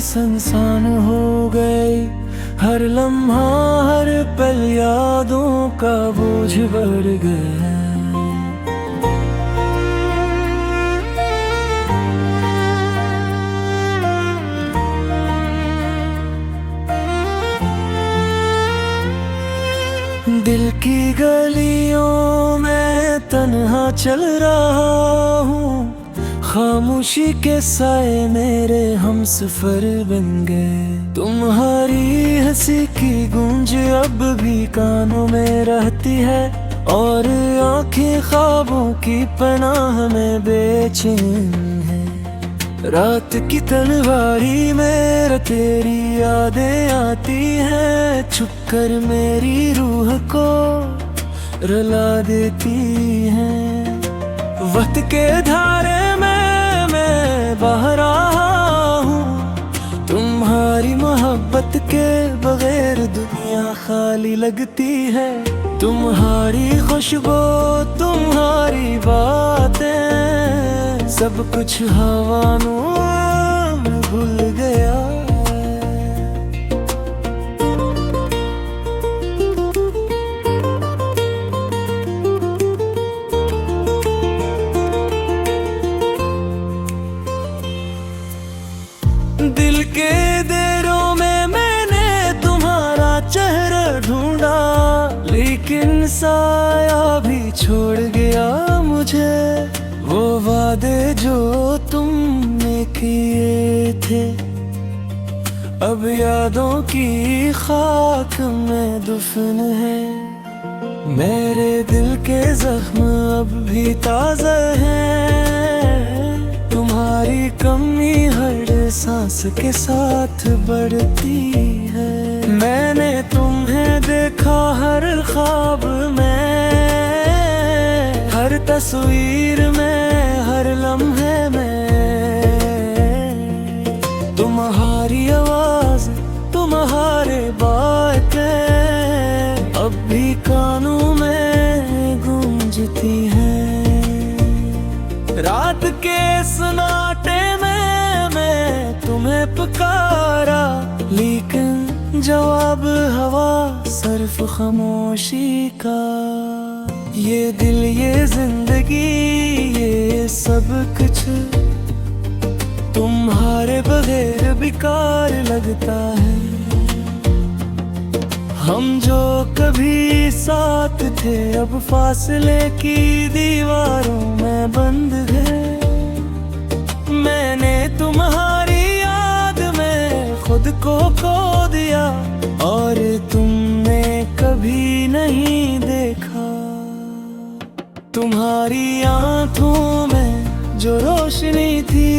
संसान हो गई। हर लम्हा हर पल यादों का बोझ बढ़ गया। दिल की गलियों में तन्हा चल रहा हूँ। खामोशी के साए मेरे हमसफर बन गए। तुम्हारी हंसी की गूंज अब भी कानों में रहती है, और आंखें ख्वाबों की पनाह में बेचैन है। रात की तन्हाई में तेरी यादें आती हैं, छुपकर मेरी रूह को रुला देती हैं। वक्त के धारे में मैं बह रहा हूँ। तुम्हारी मोहब्बत के बगैर दुनिया खाली लगती है। तुम्हारी खुशबू तुम्हारी बातें सब कुछ हवा में भूल गया। दिल के देरों में मैंने तुम्हारा चेहरा ढूंढा, लेकिन साया भी छोड़ गया मुझे। वो वादे जो तुमने किए थे अब यादों की खाक में दुफन है। मेरे दिल के जख्म अब भी ताज़ा हैं। तुम्हारी कमी हर सांस के साथ बढ़ती है। मैंने तुम्हें देखा हर ख्वाब में, हर तस्वीर में, हर लम्हे में। तुम्हारी आवाज तुम्हारे बातें अब भी कानों में गूंजती हैं। रात के सन्नाटे में मैं तुम्हें पुकारा, लेकिन जवाब हवा सिर्फ खामोशी का। ये दिल ये जिंदगी ये सब कुछ तुम्हारे बगैर बेकार लगता है। हम जो कभी साथ थे अब फासले की दीवारों में बंद गए। मैंने तुम्हारी याद में खुद को खो दिया, और तुमने कभी नहीं देखा। तुम्हारी आंखों में जो रोशनी थी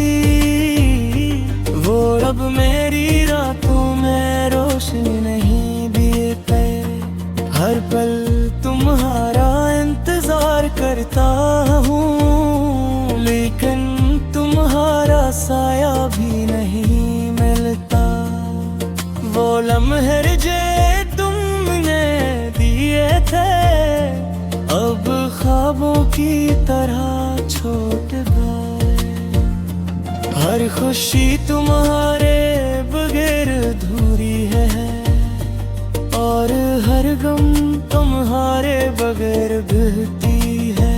वो अब मेरी रातों में रोशनी नहीं देते। हर पल तुम्हारा इंतजार करता हूँ, लेकिन तुम्हारा साया भी नहीं मिलता। वो लम्हे जे तुमने दिए थे अब ख्वाबों की तरह छोट गए। हर खुशी तुम्हारे बगैर अधूरी है, और हर गम तुम्हारे बगैर बहती है।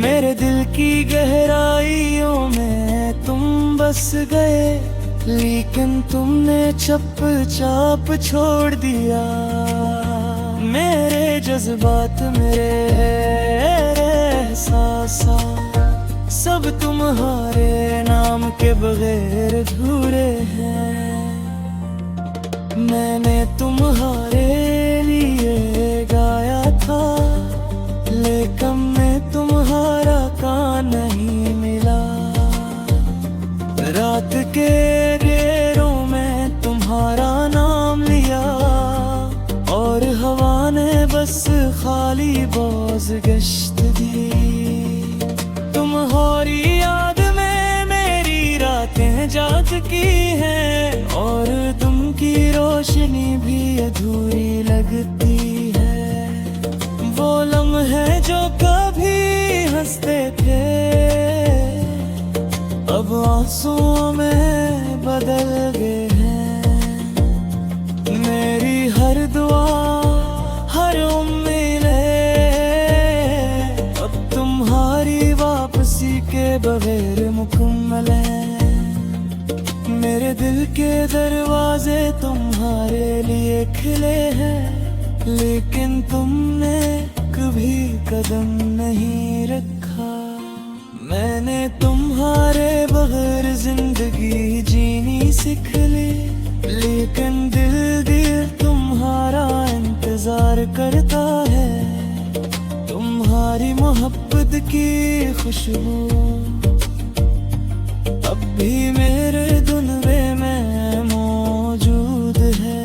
मेरे दिल की गहराइयों में तुम बस गए, लेकिन तुमने चुपचाप छोड़ दिया। मेरे जज्बात मेरे एहसास सब तुम्हारे नाम के बगैर अधूरे हैं। मैंने तुम्हारे लिए गाया था, लेकिन मैं तुम्हारा कान नहीं मिला। रात के घेरों में तुम्हारा नाम लिया, और हवा ने बस खाली बोझ गश्त दी। तुम्हारी याद में मेरी रातें जाग की हैं, और तुम की रोशनी भी अधूरी लगती है। वो लम्हे जो कभी हंसते थे अब आंसुओं में बदल दरवाजे तुम्हारे लिए खिले हैं, लेकिन तुमने कभी कदम नहीं रखा। मैंने तुम्हारे बगैर जिंदगी जीनी सीख ली, लेकिन दिल तुम्हारा इंतजार करता है। तुम्हारी मोहब्बत की खुशबू अब भी मेरे धुनवे में मौजूद है,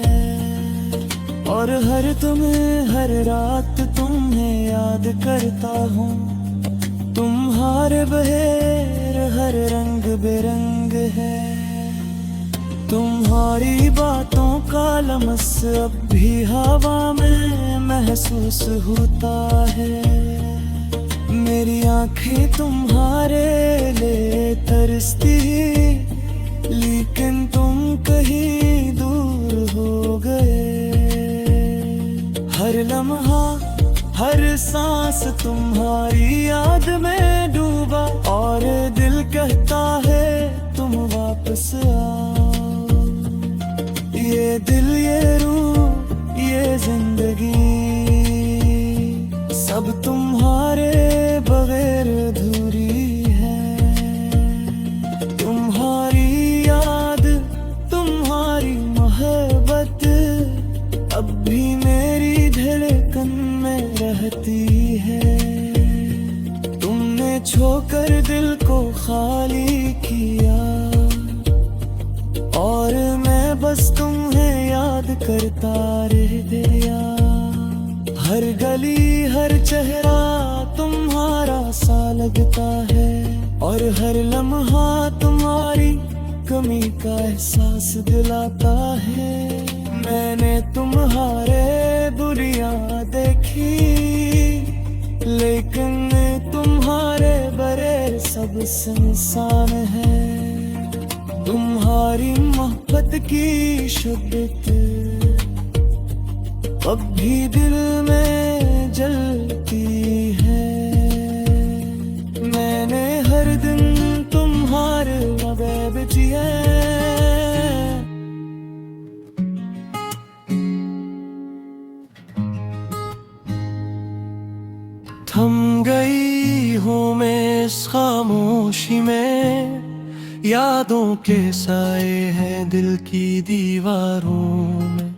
और हर रात तुम्हें याद करता हूँ। तुम्हारे बहेर हर रंग बेरंग है, तुम्हारी बातों का लमस अब भी हवा में महसूस होता है। मेरी आंखें तुम्हारे लिए तरसती, लेकिन तुम कहीं दूर हो गए। हर लम्हा हर सांस तुम्हारी याद में डूबा, और दिल कहता है तुम वापस आओ। ये दिल, ये रूह, ये जिंदगी सब तुम्हारे बगैर अधूरी है। तुम्हारी याद, तुम्हारी मोहब्बत अब भी मेरी धड़कन में रहती है। तुमने छोकर दिल को खाली किया, और मैं बस तुम्हें याद करता रह गया। हर गली हर चेहरा तुम्हारा सा लगता है, और हर लम्हा तुम्हारी कमी का एहसास दिलाता है। मैंने तुम्हारे दुनिया देखी, लेकिन तुम्हारे बगैर सब सुनसान है। तुम्हारी मोहब्बत की शुद्धत अब भी दिल में जलती है। मैंने हर दिन तुम्हारे बगैर जिया। थम गई हूँ मैं इस खामोशी में, यादों के साए हैं दिल की दीवारों में।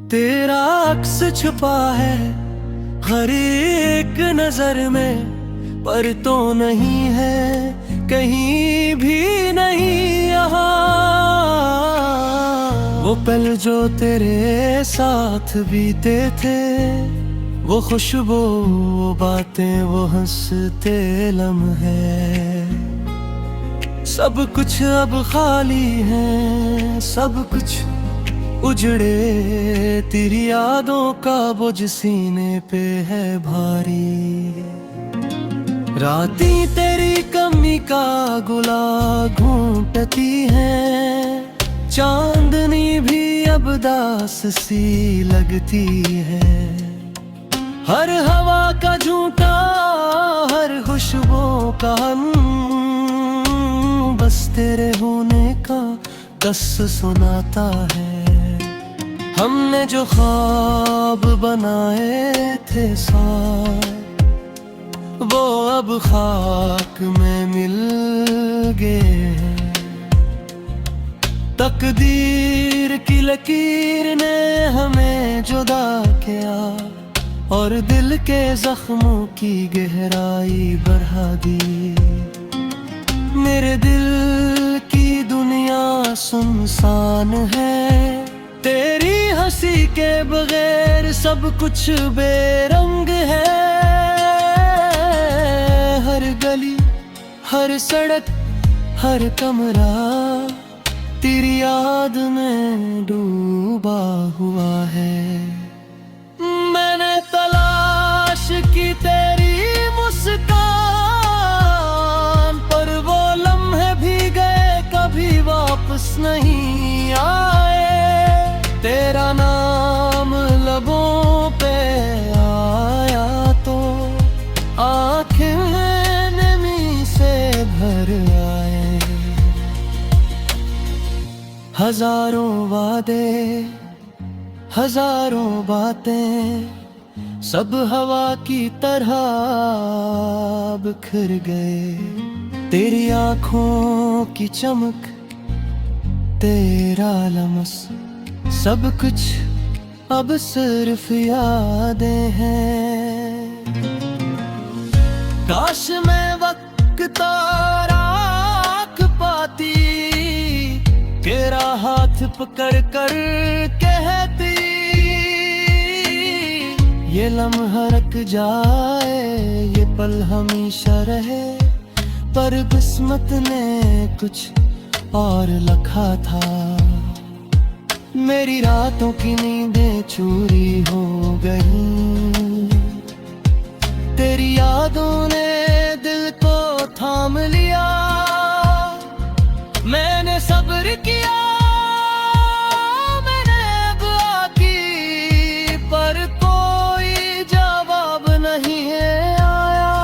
तेरा अक्स छुपा है हर एक नजर में, पर तो नहीं है कहीं भी नहीं यहाँ। वो पल जो तेरे साथ बीते थे, वो खुशबू, वो बातें, वो हंसते लम्हे, सब कुछ अब खाली है। सब कुछ उजड़े, तेरी यादों का बोझ सीने पे है भारी। रातें तेरी कमी का गुला घूंटती है, चांदनी भी अब दास सी लगती है। हर हवा का झूठा, हर खुशबू का बस तेरे होने का कस सुनाता है। हमने जो ख्वाब बनाए थे साथ, वो अब खाक में मिल गए। तकदीर की लकीर ने हमें जुदा किया, और दिल के जख्मों की गहराई बढ़ा दी। मेरे दिल की दुनिया सुनसान है, तेरी हंसी के बगैर सब कुछ बेरंग है। हर गली हर सड़क हर कमरा तेरी याद में डूबा हुआ है। मैंने तलाश की तेरी मुस्कान, पर वो लम्हे भी गए कभी वापस नहीं आए। तेरा नाम लबों पे आया तो आंखें नमी से भर आए। हजारों वादे, हजारों बातें, सब हवा की तरह बिखर गए। तेरी आंखों की चमक, तेरा लमस, सब कुछ अब सिर्फ यादें हैं। काश मैं वक्त ताराक पाती, तेरा हाथ पकड़ कर कहती, ये लम्हा रुक जाए, ये पल हमेशा रहे। पर किस्मत ने कुछ और लिखा था। मेरी रातों की नींदें चोरी हो गई, तेरी यादों ने दिल को थाम लिया। मैंने सब्र किया, मैंने दुआ की, पर कोई जवाब नहीं आया।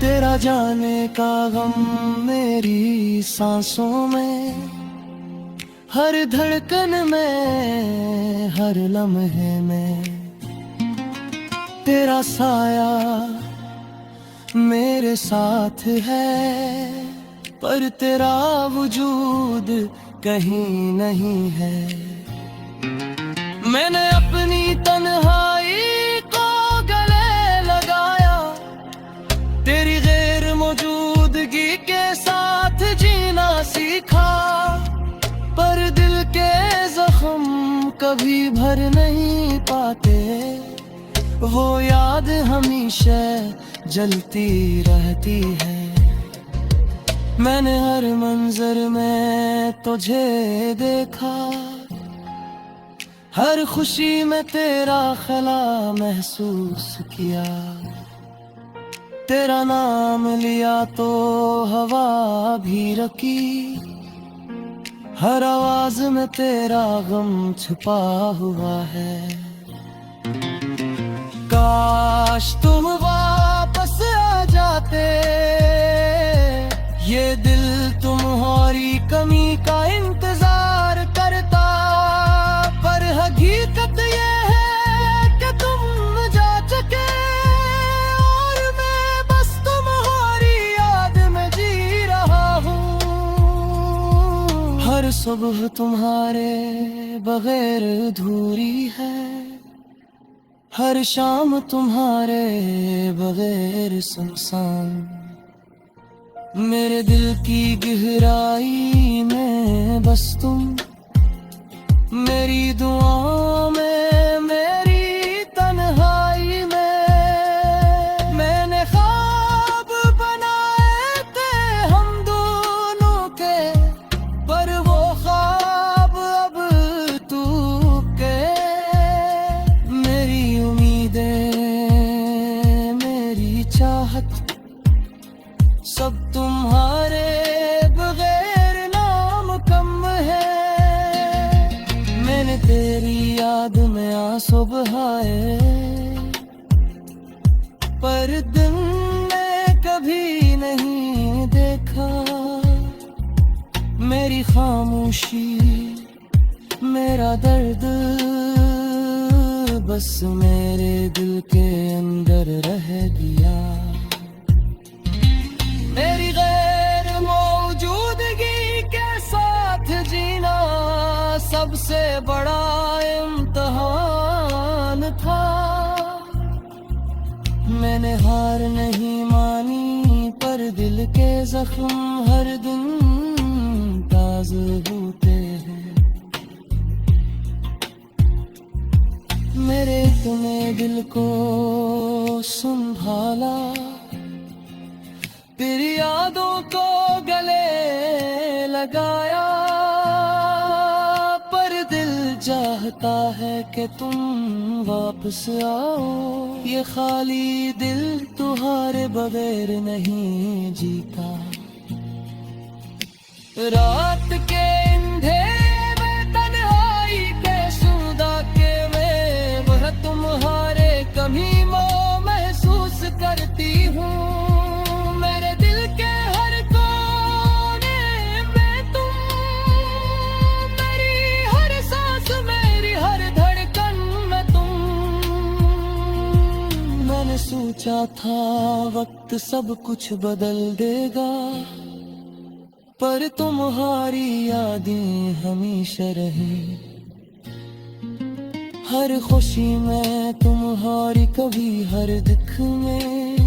तेरा जाने का गम मेरी सांसों में, हर धड़कन में, हर लम्हे में। तेरा साया मेरे साथ है, पर तेरा वजूद कहीं नहीं है। मैंने अपनी तन्हाई को गले लगाया, तेरी गैर मौजूदगी के साथ जीना सीखा। पर दिल के जख्म कभी भर नहीं पाते, वो याद हमेशा जलती रहती है। मैंने हर मंजर में तुझे देखा, हर खुशी में तेरा खला महसूस किया। तेरा नाम लिया तो हवा भी रकी, हर आवाज में तेरा गम छुपा हुआ है। काश तुम वापस आ जाते, ये दिल तुम्हारी कमी का इंतजार करता। पर हकीकत ये है कि तुम जा चुके, और मैं बस तुम्हारी याद में जी रहा हूँ। हर सुबह तुम्हारे बगैर अधूरी है, हर शाम तुम्हारे बगैर सुनसान। मेरे दिल की गहराई में बस तुम, मेरी दुआ में, मेरी तन्हाई में। मैंने ख्वाब बनाए थे हम दोनों के, पर वो ख्वाब अब टूट गए। मेरी उम्मीदें, मेरी चाहत, सब तुम्हारे बगैर नाम कम है। मैंने तेरी याद में आंसू बहाए, पर दिन में कभी नहीं देखा। मेरी खामोशी, मेरा दर्द, बस मेरे दिल के अंदर रह गया। मेरी गैर मौजूदगी के साथ जीना सबसे बड़ा इम्तिहान था। मैंने हार नहीं मानी, पर दिल के जख्म हर दिन ताज़े होते हैं। मेरे तूने दिल को संभाला, तेरी यादों को गले लगाया। पर दिल चाहता है कि तुम वापस आओ, ये खाली दिल तुम्हारे बगैर नहीं जीता। रात के अंधेरे में तन्हाई के सुदा के में, वह तुम्हारे कमी में महसूस करती हूँ। मेरे दिल के हर कोने में तुम सोचा था वक्त सब कुछ बदल देगा, पर तुम्हारी यादें हमेशा रही। हर खुशी में तुम्हारी, कभी हर दुख में